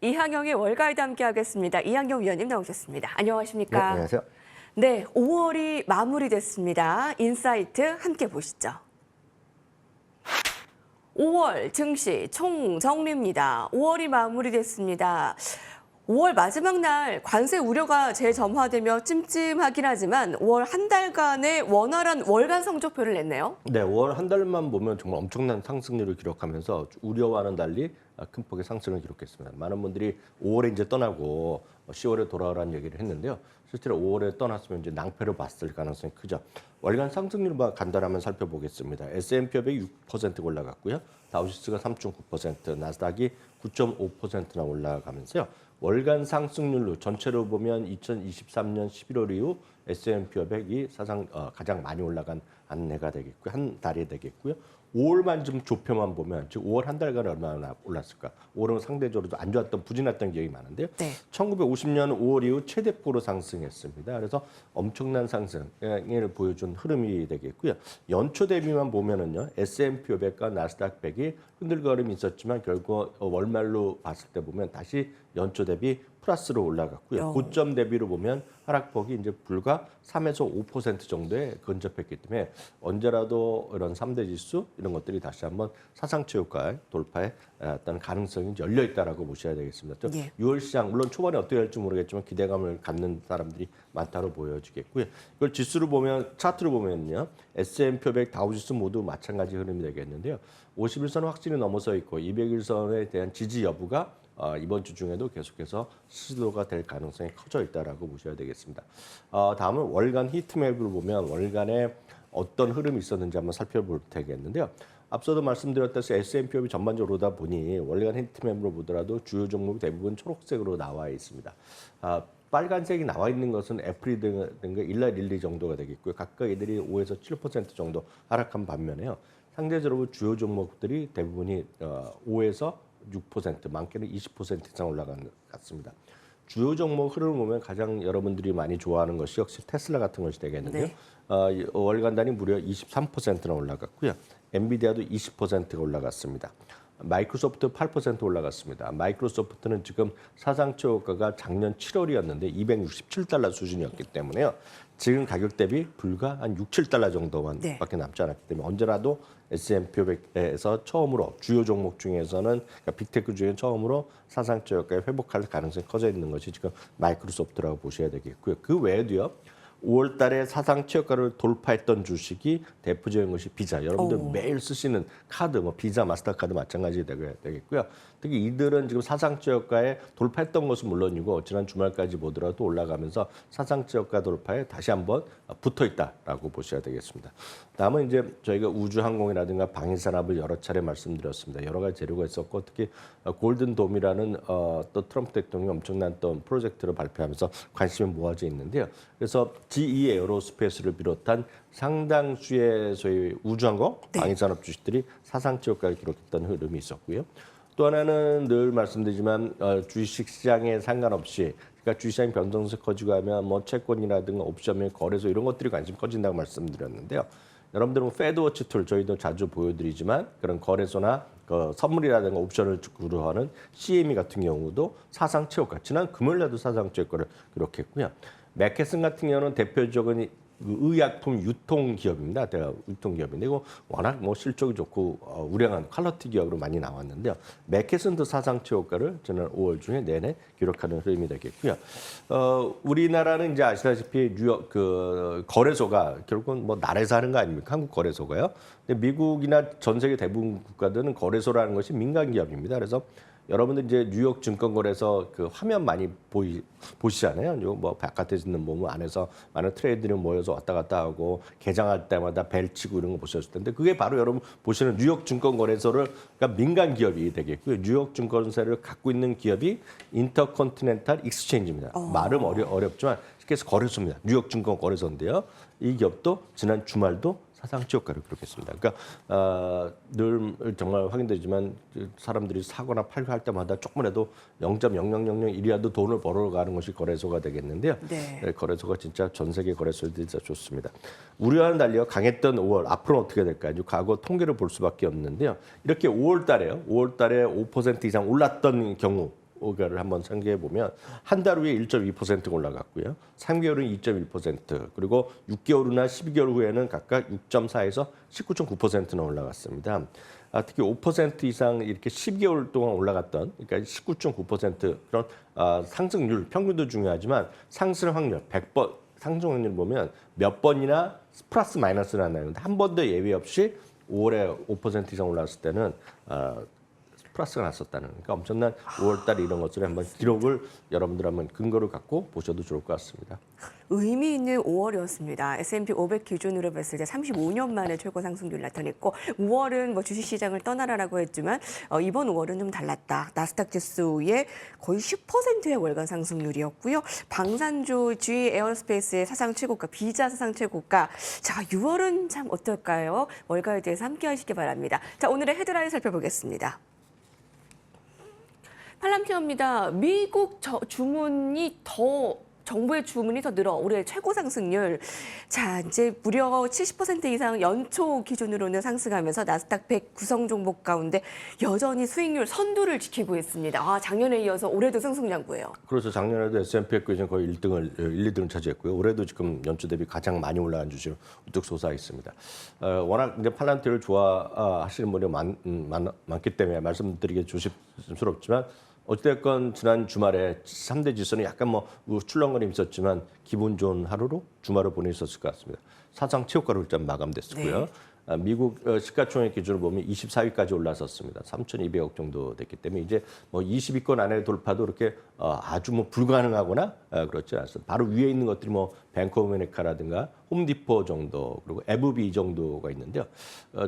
이항영의 월가이드 함께하겠습니다. 이항영 위원님 나오셨습니다. 안녕하십니까? 네, 안녕하세요. 네, 5월이 마무리됐습니다. 인사이트 함께 보시죠. 5월 증시 총정리입니다. 5월이 마무리됐습니다. 5월 마지막 날 관세 우려가 재점화되며 찜찜하긴 하지만 5월 한 달간의 원활한 월간 성적표를 냈네요. 네, 5월 한 달만 보면 정말 엄청난 상승률을 기록하면서 우려와는 달리 큰 폭의 상승을 기록했습니다. 많은 분들이 5월에 이제 떠나고 10월에 돌아오라는 얘기를 했는데요. 실제로 5월에 떠났으면 이제 낭패를 봤을 가능성이 크죠. 월간 상승률만 간단하면 살펴보겠습니다. S&P 500이 6% 올라갔고요. 다우지수가 3.9%, 나스닥이 9.5%나 올라가면서요. 월간 상승률로 전체로 보면 2023년 11월 이후 S&P 500이 사상 가장 많이 올라간 한 해가 되겠고요. 한 달이 되겠고요. 5월만 좀 좁혀만 보면 즉 5월 한 달간 얼마나 올랐을까? 5월은 상대적으로 안 좋았던 부진했던 기억이 많은데요. 네. 1950년 5월 이후 최대폭으로 상승했습니다. 그래서 엄청난 상승을 보여준 흐름이 되겠고요. 연초 대비만 보면은요. S&P 500과 나스닥 100이 흔들거림이 있었지만 결국 월말로 봤을 때 보면 다시 연초 대비 플러스로 올라갔고요. 고점 대비로 보면 하락폭이 이제 불과 3에서 5% 정도에 근접했기 때문에 언제라도 이런 3대 지수 이런 것들이 다시 한번 사상최 효과 돌파에 어떤 가능성이 열려 있다라고 보셔야 되겠습니다. 또 예. 6월 시장 물론 초반에 어떻게 될지 모르겠지만 기대감을 갖는 사람들이 많다고 보여지겠고요. 이걸 지수로 보면 차트로 보면요. S&P 500, 다우지수 모두 마찬가지 흐름이 되겠는데요. 51선은 확실히 넘어서 있고 200일선에 대한 지지 여부가 이번 주 중에도 계속해서 시도가 될 가능성이 커져 있다라고 보셔야 되겠습니다. 다음은 월간 히트맵을 보면 월간에 어떤 흐름이 있었는지 한번 살펴볼 테겠는데요. 앞서도 말씀드렸다시피 S&P 500이 전반적으로 오다 보니 월간 히트맵으로 보더라도 주요 종목 대부분 초록색으로 나와 있습니다. 빨간색이 나와 있는 것은 애플이 된 거 1날 1, 2 정도가 되겠고요. 각각 이들이 5에서 7% 정도 하락한 반면에요. 상대적으로 주요 종목들이 대부분이 5에서 6%, 많게는 20% 이상 올라간 것 같습니다. 주요 종목 흐름을 보면 가장 여러분들이 많이 좋아하는 것이 역시 테슬라 같은 것이 되겠는데요. 네. 월간 단위 무려 23%나 올라갔고요. 엔비디아도 20%가 올라갔습니다. 마이크로소프트 8% 올라갔습니다. 마이크로소프트는 지금 사상 최고가가 작년 7월이었는데 267달러 수준이었기 때문에요. 지금 가격 대비 불과 한 6, 7달러 정도만 네. 밖에 남지 않았기 때문에 언제라도 S&P 500에서 처음으로 주요 종목 중에서는 그러니까 빅테크 중에 처음으로 사상 최고가에 회복할 가능성이 커져 있는 것이 지금 마이크로소프트라고 보셔야 되겠고요. 그 외에도요. 5월 달에 사상 최고가를 돌파했던 주식이 대표적인 것이 비자. 여러분들 매일 쓰시는 카드, 뭐 비자, 마스터카드 마찬가지 되겠고요. 특히 이들은 지금 사상 최고가에 돌파했던 것은 물론이고 지난 주말까지 보더라도 올라가면서 사상 최고가 돌파에 다시 한번 붙어 있다라고 보셔야 되겠습니다. 다음은 이제 저희가 우주항공이라든가 방위산업을 여러 차례 말씀드렸습니다. 여러 가지 재료가 있었고 특히 골든돔이라는 또 트럼프 대통령이 엄청난 또 프로젝트를 발표하면서 관심이 모아져 있는데요. 그래서 GE 에어로스페이스를 비롯한 상당수의 소위 우주항공 방위산업 주식들이 사상 최고가를 기록했던 흐름이 있었고요. 또 하나는 늘 말씀드리지만 주식 시장에 상관없이 그러니까 주식시장이 변동성이 커지고 하면 뭐 채권이라든가 옵션 및 거래소 이런 것들이 관심 커진다고 말씀드렸는데요. 여러분들은 패드워치 툴 저희도 자주 보여드리지만 그런 거래소나 선물이라든가 옵션을 구루하는 CME 같은 경우도 사상 최고가 지난 금요일에도 사상 최고를 기록했고요. 맥케슨 같은 경우는 대표적인 의약품 유통 기업입니다. 유통 기업인데 이거 워낙 뭐 실적이 좋고 우량한 퀄리티 기업으로 많이 나왔는데요. 맥케슨도 사상 최고가를 지난 5월 중에 내내 기록하는 흐름이 되겠고요. 우리나라는 이제 아시다시피 뉴욕 거래소가 결국은 뭐 나라에서 하는 거 아닙니까? 한국 거래소가요. 근데 미국이나 전 세계 대부분 국가들은 거래소라는 것이 민간 기업입니다. 그래서 여러분들 이제 뉴욕 증권거래소 그 화면 많이 보시잖아요. 뭐 바깥에 있는 몸 안에서 많은 트레이드들이 모여서 왔다 갔다 하고 개장할 때마다 벨 치고 이런 거 보셨을 텐데 그게 바로 여러분 보시는 뉴욕 증권거래소를 그러니까 민간 기업이 되겠고요. 뉴욕 증권사를 갖고 있는 기업이 인터컨티넨탈 익스체인지입니다. 말은 어렵지만 쉽게 해서 거래소입니다. 뉴욕 증권거래소인데요. 이 기업도 지난 주말도 사상 최고가를 기록했습니다. 그러니까 늘 정말 확인되지만 사람들이 사거나 팔고 할 때마다 조금이라도 0.00001이라도 돈을 벌어가는 것이 거래소가 되겠는데요. 네. 거래소가 진짜 전 세계 거래소들이 진짜 좋습니다. 우려하는 달리가 강했던 5월 앞으로는 어떻게 될까요? 과거 통계를 볼 수밖에 없는데요. 이렇게 5월 달에요. 5월 달에 5% 이상 올랐던 경우 수요가를 한번 상기해 보면 한 달 후에 1.2% 올라갔고요. 3개월은 2.1%, 그리고 6개월 후나 12개월 후에는 각각 6.4에서 19.9%나 올라갔습니다. 특히 5% 이상 이렇게 12개월 동안 올라갔던, 그러니까 19.9% 그런 상승률, 평균도 중요하지만 상승 확률 100번 상승 확률 보면 몇 번이나 플러스 마이너스가 나는데 한 번도 예외 없이 5월에 5% 이상 올랐을 때는 플러스가 났었다는, 그러니까 엄청난 5월달 이런 것들을 한번 기록을 여러분들 한번 근거를 갖고 보셔도 좋을 것 같습니다. 의미 있는 5월이었습니다. S&P 500 기준으로 봤을 때 35년 만에 최고 상승률 나타냈고 5월은 뭐 주식시장을 떠나라라고 했지만 이번 5월은 좀 달랐다. 나스닥 지수의 거의 10%의 월간 상승률이었고요. 방산주, GE 에어로스페이스의 사상 최고가, 비자 사상 최고가. 자, 6월은 참 어떨까요? 월가에 대해서 함께 하시기 바랍니다. 자, 오늘의 헤드라인 살펴보겠습니다. 팔람티어입니다. 미국 주문이 더 정부의 주문이 더 늘어 올해 최고 상승률. 자, 이제 무려 70% 이상 연초 기준으로는 상승하면서 나스닥 100 구성 종목 가운데 여전히 수익률 선두를 지키고 있습니다. 작년에 이어서 올해도 승승장구예요. 그렇죠. 작년에도 S&P 거의 1등을 1, 2등을 차지했고요. 올해도 지금 연초 대비 가장 많이 올라간 주식 우뚝 솟아 있습니다. 워낙 이제 팔란티어를 좋아하시는 분이 많기 때문에 말씀드리기 조심스럽지만, 어찌됐건 지난 주말에 3대 지수는 약간 뭐 출렁거림이 있었지만 기분 좋은 하루로 주말을 보내셨을 것 같습니다. 사상 최고가로 일단 마감됐고요. 네. 미국 시가총액 기준으로 보면 24위까지 올라섰습니다. 3,200억 정도 됐기 때문에 이제 뭐 20위권 안에 돌파도 그렇게 아주 뭐 불가능하거나 그렇지 않습니다. 바로 위에 있는 것들이 뭐 뱅크 오브 아메리카라든가 홈디포 정도, 그리고 에브비 정도가 있는데요.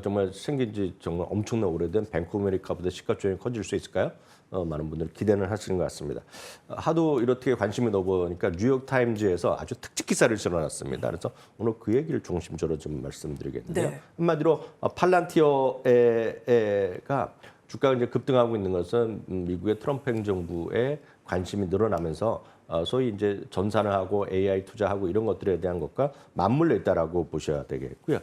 정말 생긴 지 정말 엄청나 오래된 뱅크 오브 아메리카보다 시가총액이 커질 수 있을까요? 많은 분들 기대는 하시는 것 같습니다. 하도 이렇게 관심이 넣어보니까 뉴욕타임즈에서 아주 특집 기사를 실어놨습니다. 그래서 오늘 그 얘기를 중심적으로 좀 말씀드리겠는데요. 네. 한마디로 팔란티어가 주가가 이제 급등하고 있는 것은 미국의 트럼프 행정부의 관심이 늘어나면서 소위 이제 전산을 하고 AI 투자하고 이런 것들에 대한 것과 맞물려 있다라고 보셔야 되겠고요.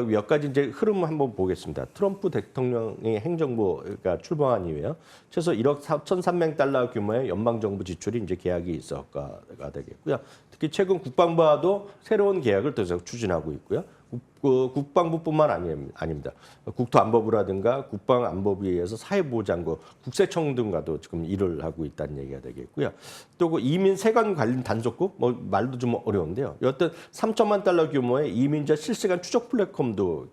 몇 가지 이제 흐름 한번 보겠습니다. 트럼프 대통령의 행정부가 출범한 이후에요. 최소 1억 4,300달러 규모의 연방정부 지출이 이제 계약이 있어가 되겠고요. 특히 최근 국방부와도 새로운 계약을 더 추진하고 있고요. 국방부뿐만 아닙니다. 국토안보부라든가 국방안보부에서 사회보장부, 국세청 등과도 지금 일을 하고 있다는 얘기가 되겠고요. 또 그 이민 세관 관련 단속국, 뭐 말도 좀 어려운데요. 여튼 3천만 달러 규모의 이민자 실시간 추적 플랫폼도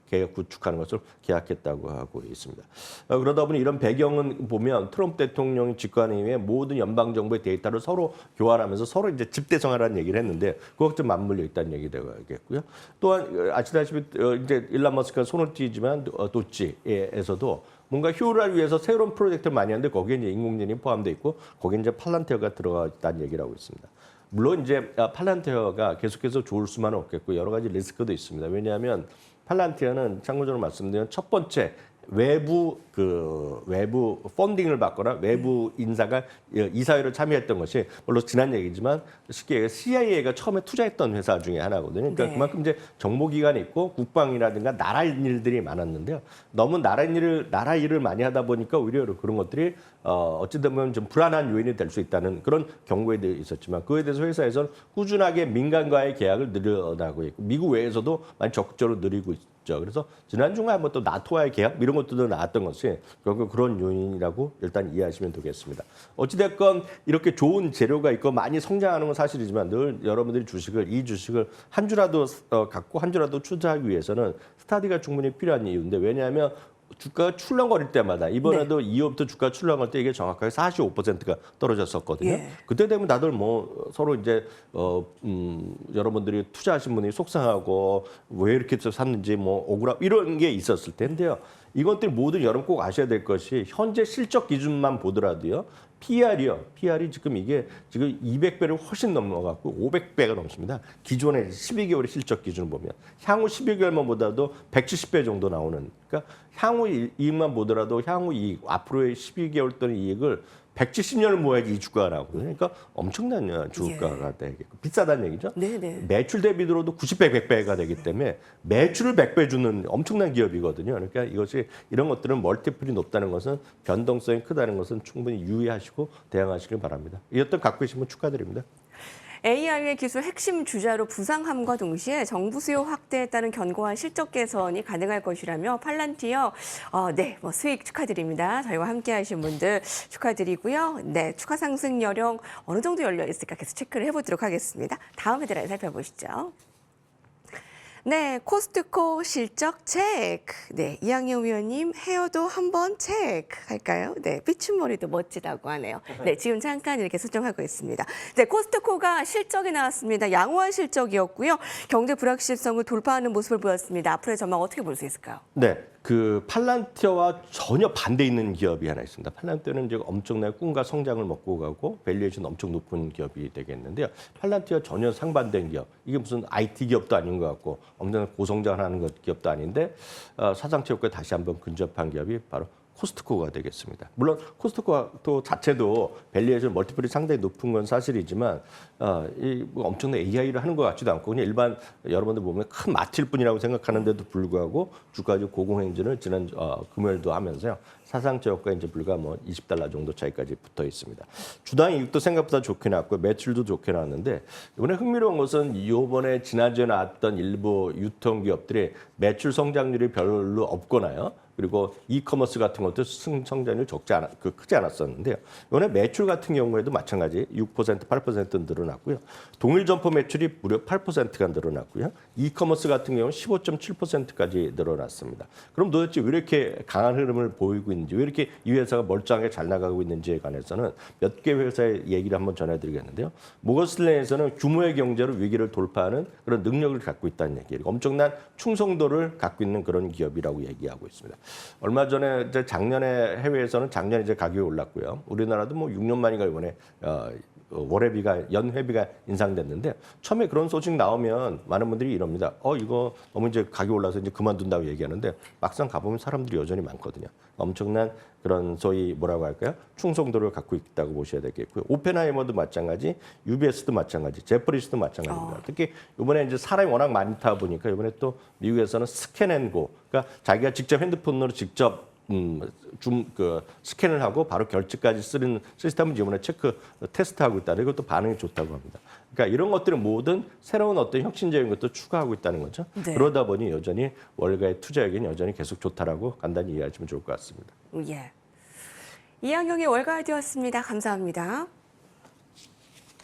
계약 구축하는 것을 계약했다고 하고 있습니다. 그러다 보니 이런 배경은 보면 트럼프 대통령이 집권 이후에 모든 연방 정부의 데이터를 서로 교환하면서 서로 이제 집대성하라는 얘기를 했는데 그것 좀 맞물려 있다는 얘기 되겠고요. 또한 아시다시피 이제 일론 머스크가 손을 띄지만 도치에서도 뭔가 효율화를 위해서 새로운 프로젝트를 많이 하는데 거기에 이제 인공지능이 포함되어 있고 거기에 이제 팔란티어가 들어가 있다는 얘기를 하고 있습니다. 물론 이제 팔란티어가 계속해서 좋을 수만은 없겠고 여러 가지 리스크도 있습니다. 왜냐하면 팔란티어는 참고적으로 말씀드리면 첫 번째 외부 펀딩을 받거나 외부 인사가 이사회를 참여했던 것이 물론 지난 얘기지만 쉽게 얘기해 CIA가 처음에 투자했던 회사 중에 하나거든요. 그러니까 네. 그만큼 이제 정보기관이 있고 국방이라든가 나라 일들이 많았는데요. 너무 나라 일을 많이 하다 보니까 오히려 그런 것들이 어찌든 보면 좀 불안한 요인이 될 수 있다는 그런 경고에도 있었지만 그에 대해서 회사에서는 꾸준하게 민간과의 계약을 늘어나고 있고 미국 외에서도 많이 적극적으로 늘리고 있죠. 그래서 지난 주말에 또 나토와의 계약 이런 것들도 나왔던 것이 결국 그런 요인이라고 일단 이해하시면 되겠습니다. 어찌됐건 이렇게 좋은 재료가 있고 많이 성장하는 건 사실이지만 늘 여러분들이 이 주식을 한 주라도 갖고 한 주라도 투자하기 위해서는 스타디가 충분히 필요한 이유인데 왜냐하면 주가가 출렁거릴 때마다 이번에도 2월부터 주가 출렁거릴 때 이게 정확하게 45%가 떨어졌었거든요. 예. 그때 되면 다들 뭐 서로 이제 여러분들이 투자하신 분이 속상하고 왜 이렇게 샀는지 뭐 억울하고 이런 게 있었을 텐데요. 이것들 모두 여러분 꼭 아셔야 될 것이 현재 실적 기준만 보더라도요. PR이 지금 이게 지금 200배를 훨씬 넘어갔고 500배가 넘습니다. 기존의 12개월의 실적 기준을 보면 향후 12개월만 보더라도 170배 정도 나오는. 그러니까 향후 이익만 보더라도 향후 이익 앞으로의 12개월 동안 이익을 170년을 모아야지 이 주가가 나오거든요. 그러니까 엄청난 주가가 되겠고 비싸다는 얘기죠. 네네. 매출 대비 들어도 90배, 100배가 되기 때문에 매출을 100배 주는 엄청난 기업이거든요. 그러니까 이것이 이런 것들은 멀티플이 높다는 것은 변동성이 크다는 것은 충분히 유의하시고 대응하시길 바랍니다. 이 어떤 갖고 계신 분 축하드립니다. AI의 기술 핵심 주자로 부상함과 동시에 정부 수요 확대에 따른 견고한 실적 개선이 가능할 것이라며 팔란티어 수익 축하드립니다. 저희와 함께하신 분들 축하드리고요. 네, 추가 상승 여력 어느 정도 열려 있을까 계속 체크를 해보도록 하겠습니다. 다음 헤드라인 살펴보시죠. 네, 코스트코 실적 체크. 네, 이항영 위원님 헤어도 한번 체크 할까요? 네, 삐춤머리도 멋지다고 하네요. 네, 지금 잠깐 이렇게 수정하고 있습니다. 네, 코스트코가 실적이 나왔습니다. 양호한 실적이었고요. 경제 불확실성을 돌파하는 모습을 보였습니다. 앞으로의 전망 어떻게 볼 수 있을까요? 네, 그 팔란티어와 전혀 반대 있는 기업이 하나 있습니다. 팔란티어는 이제 엄청나게 꿈과 성장을 먹고 가고 밸류에이션 엄청 높은 기업이 되겠는데요. 팔란티어 전혀 상반된 기업. 이게 무슨 IT 기업도 아닌 것 같고 엄청나게 고성장하는 기업도 아닌데 사상체육과에 다시 한번 근접한 기업이 바로 코스트코가 되겠습니다. 물론 코스트코 자체도 밸류에이션 멀티플이 상당히 높은 건 사실이지만 뭐 엄청난 AI를 하는 것 같지도 않고 그냥 일반 여러분들 보면 큰 마트일 뿐이라고 생각하는데도 불구하고 주가지 고공행진을 지난 금요일도 하면서요. 사상저가 이제 불과 뭐 $20 정도 차이까지 붙어 있습니다. 주당 이익도 생각보다 좋게 나왔고 매출도 좋게 나왔는데 이번에 흥미로운 것은 이번에 지난주에 나왔던 일부 유통기업들의 매출 성장률이 별로 없거나요. 그리고 이커머스 같은 것도 성장률이 크지 않았었는데요. 이번에 매출 같은 경우에도 마찬가지 6%, 8% 늘어났고요. 동일 점포 매출이 무려 8%가 늘어났고요. 이커머스 같은 경우는 15.7%까지 늘어났습니다. 그럼 도대체 왜 이렇게 강한 흐름을 보이고 있는지, 왜 이렇게 이 회사가 멀쩡하게 잘 나가고 있는지에 관해서는 몇 개 회사의 얘기를 한번 전해드리겠는데요. 모건스탠리에서는 규모의 경제로 위기를 돌파하는 그런 능력을 갖고 있다는 얘기예요. 엄청난 충성도를 갖고 있는 그런 기업이라고 얘기하고 있습니다. 얼마 전에 이제 작년에 해외에서는 작년에 이제 가격이 올랐고요. 우리나라도 뭐 6년 만인가 이번에 연회비가 인상됐는데 처음에 그런 소식 나오면 많은 분들이 이럽니다. 이거 너무 이제 가격이 올라서 이제 그만둔다고 얘기하는데 막상 가보면 사람들이 여전히 많거든요. 엄청난 그런 소위 뭐라고 할까요? 충성도를 갖고 있다고 보셔야 되겠고요. 오펜하이머도 마찬가지, UBS도 마찬가지, 제퍼리스도 마찬가지입니다. 특히 이번에 이제 사람이 워낙 많다 보니까 이번에 또 미국에서는 스캔앤고, 그러니까 자기가 직접 핸드폰으로 직접 스캔을 하고 바로 결제까지 쓰는 시스템을 이번에 테스트하고 있다. 이것도 반응이 좋다고 합니다. 그러니까 이런 것들은 모든 새로운 어떤 혁신적인 것도 추가하고 있다는 거죠. 네. 그러다 보니 여전히 월가의 투자액은 여전히 계속 좋다라고 간단히 이해하시면 좋을 것 같습니다. 예. 이항영의 월가이디였습니다. 감사합니다.